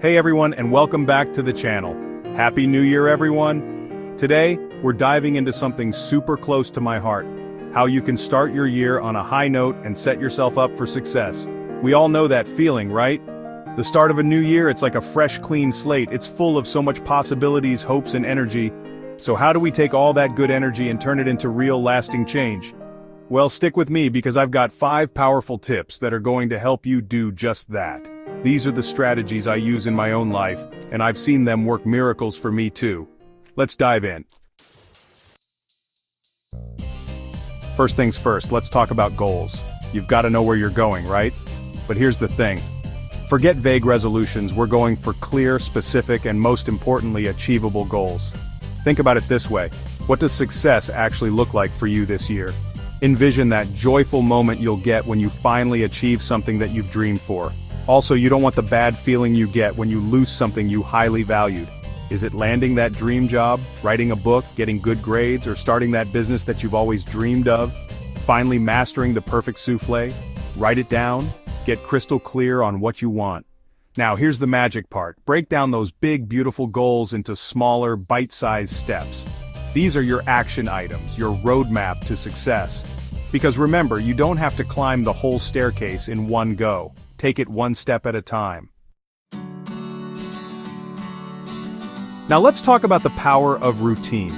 Hey everyone, and welcome back to the channel. Happy New Year everyone! Today, we're diving into something super close to my heart. How you can start your year on a high note and set yourself up for success. We all know that feeling, right? The start of a new year, it's like a fresh, clean slate. It's full of so much possibilities, hopes, and energy. So how do we take all that good energy and turn it into real, lasting change? Well, stick with me because I've got 5 powerful tips that are going to help you do just that. These are the strategies I use in my own life, and I've seen them work miracles for me too. Let's dive in. First things first, let's talk about goals. You've got to know where you're going, right? But here's the thing. Forget vague resolutions, we're going for clear, specific, and most importantly, achievable goals. Think about it this way. What does success actually look like for you this year? Envision that joyful moment you'll get when you finally achieve something that you've dreamed for. Also, you don't want the bad feeling you get when you lose something you highly valued. Is it landing that dream job, writing a book, getting good grades, or starting that business that you've always dreamed of? Finally mastering the perfect souffle? Write it down, get crystal clear on what you want. Now here's the magic part. Break down those big, beautiful goals into smaller, bite-sized steps. These are your action items, your roadmap to success. Because remember, you don't have to climb the whole staircase in one go. Take it one step at a time. Now let's talk about the power of routine.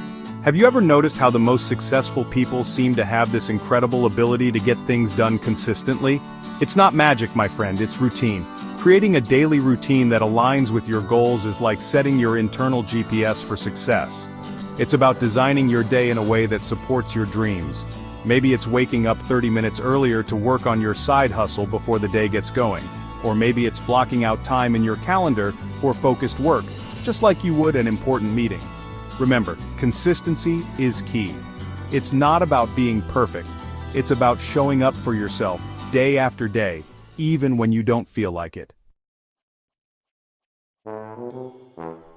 Have you ever noticed how the most successful people seem to have this incredible ability to get things done consistently? It's not magic, my friend, it's routine. Creating a daily routine that aligns with your goals is like setting your internal GPS for success. It's about designing your day in a way that supports your dreams. Maybe it's waking up 30 minutes earlier to work on your side hustle before the day gets going. Or maybe it's blocking out time in your calendar for focused work, just like you would an important meeting. Remember, consistency is key. It's not about being perfect. It's about showing up for yourself, day after day, even when you don't feel like it.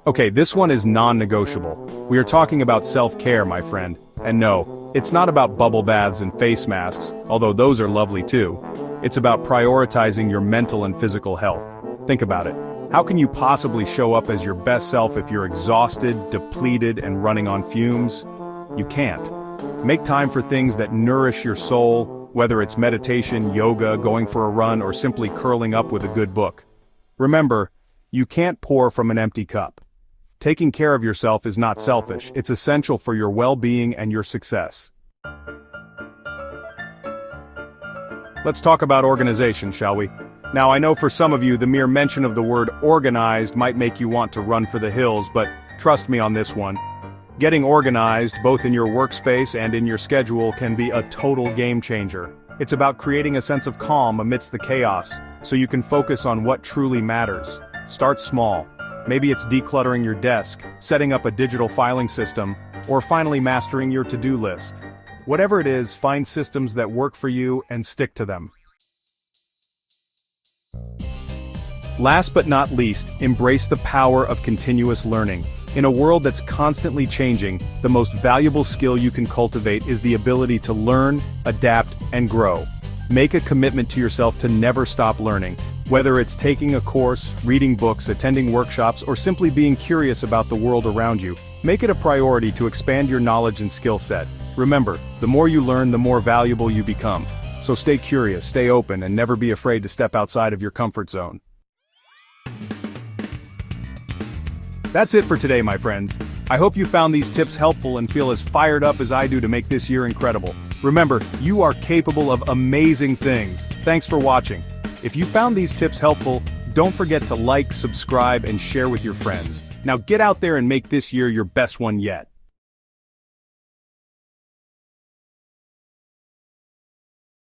Okay, this one is non-negotiable. We are talking about self-care, my friend. And no, it's not about bubble baths and face masks, although those are lovely too. It's about prioritizing your mental and physical health. Think about it. How can you possibly show up as your best self if you're exhausted, depleted, and running on fumes? You can't. Make time for things that nourish your soul, whether it's meditation, yoga, going for a run, or simply curling up with a good book. Remember, you can't pour from an empty cup. Taking care of yourself is not selfish, it's essential for your well-being and your success. Let's talk about organization, shall we? Now I know for some of you the mere mention of the word organized might make you want to run for the hills, but trust me on this one. Getting organized, both in your workspace and in your schedule, can be a total game changer. It's about creating a sense of calm amidst the chaos, so you can focus on what truly matters. Start small. Maybe it's decluttering your desk, setting up a digital filing system, or finally mastering your to-do list. Whatever it is, find systems that work for you and stick to them. Last but not least, embrace the power of continuous learning. In a world that's constantly changing, the most valuable skill you can cultivate is the ability to learn, adapt, and grow. Make a commitment to yourself to never stop learning. Whether it's taking a course, reading books, attending workshops, or simply being curious about the world around you, make it a priority to expand your knowledge and skill set. Remember, the more you learn, the more valuable you become. So stay curious, stay open, and never be afraid to step outside of your comfort zone. That's it for today, my friends. I hope you found these tips helpful and feel as fired up as I do to make this year incredible. Remember, you are capable of amazing things. Thanks for watching. If you found these tips helpful, don't forget to like, subscribe, and share with your friends. Now get out there and make this year your best one yet.